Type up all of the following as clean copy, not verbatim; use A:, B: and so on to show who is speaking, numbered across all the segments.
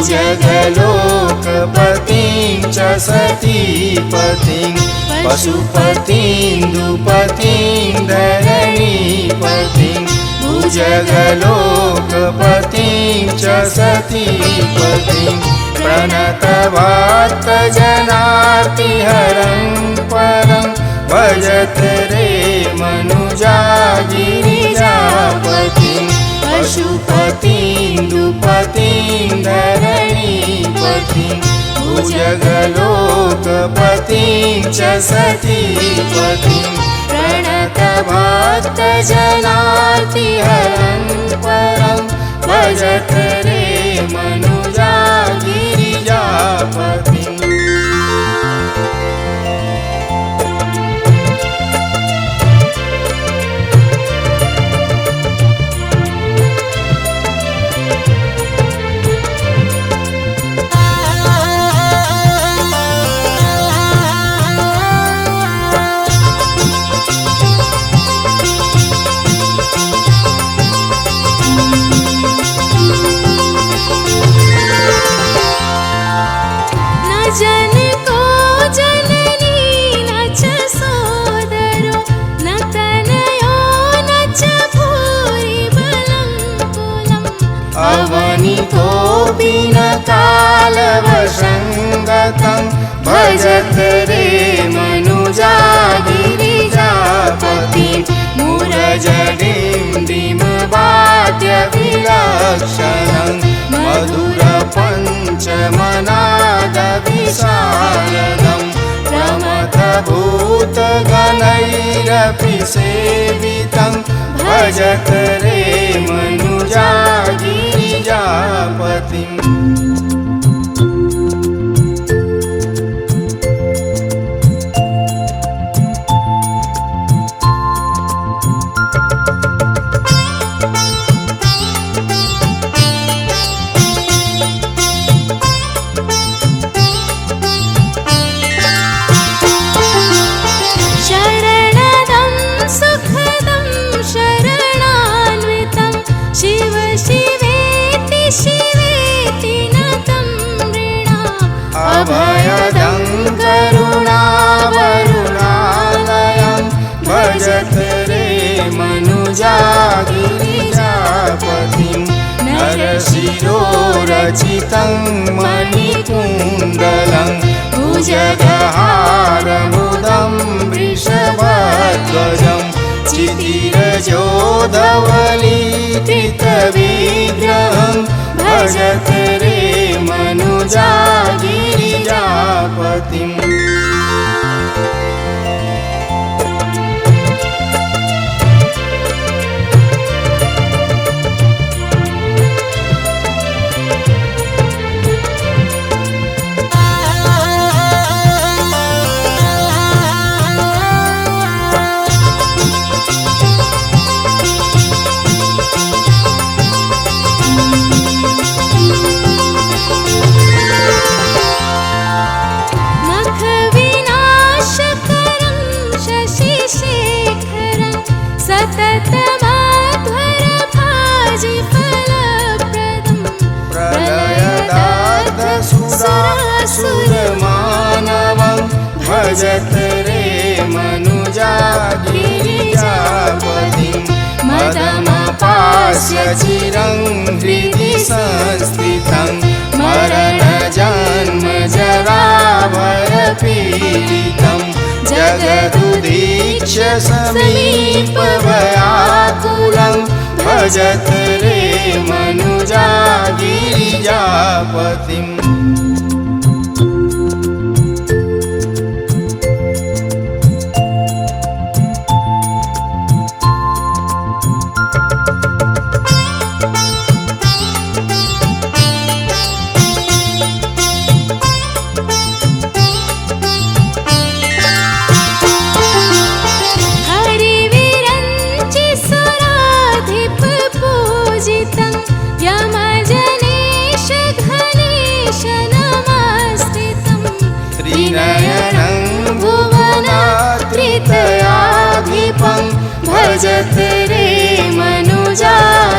A: भुजगलोकपतिं च सतीपतिं पशुपतिं नृपतिं धरणीपतिं भुजगलोकपतिं च सतीपतिं प्रणतवार्तजनार्तिहरं परं भजत रे मनुजा गिरिजापतिं पशुपतिं नृपतिं धरणीपतिं भुजगलोकपतिं च सतीपतिं प्रणतभक्तजनार्तिहरं परं भजत रे मनुजा गिरिजापतिम्। अवनितोऽपि न कालवशङ्गतं भजत रे मनुजा गिरिजापतिं मुरजडिम्डिमवाद्यविलक्षणं मधुरपञ्चमनादविशारदं प्रमथभूतगणैरपि सेवितं भजत रे मनुजा गिरिजापतिम्। अभयदं करुणावरुणालयं भजत रे मनुजा गिरिजापतिं नरशिरोरचितं मणिकुण्डलं भुजगहारमुदं वृषभध्वजं चितिरजोधवलीकृतविग्रहं भजत रे मनुजा गिरिजापतिम्। सुरमानवं भजत रे मनुजा गिरिजापतिं मदमपास्य चिरं हृदि संस्थितं मरणजन्मजराभयपीडितं जगदुदीक्ष्य समीपभयाकुलं भजत रे मनुजा गिरिजापतिम्। भजत रे मनुजा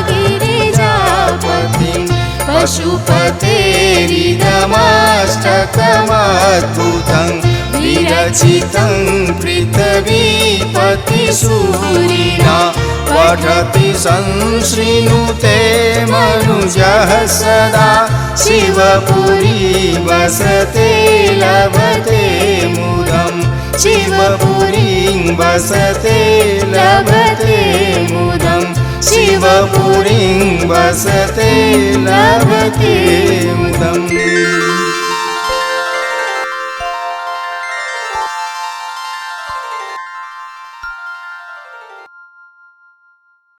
A: गिरिजापतिं पशुपतेरिदमाष्टकमद्भुतं विरचितं पृथ्वीपतिसूरिणा पठति संशृणुते मनुजः सदा शिवपुरी वसते लभते मुदम् शिवपुरीं वसते लभते मुदम् शिवपुरीं वसते लभते मुदम्।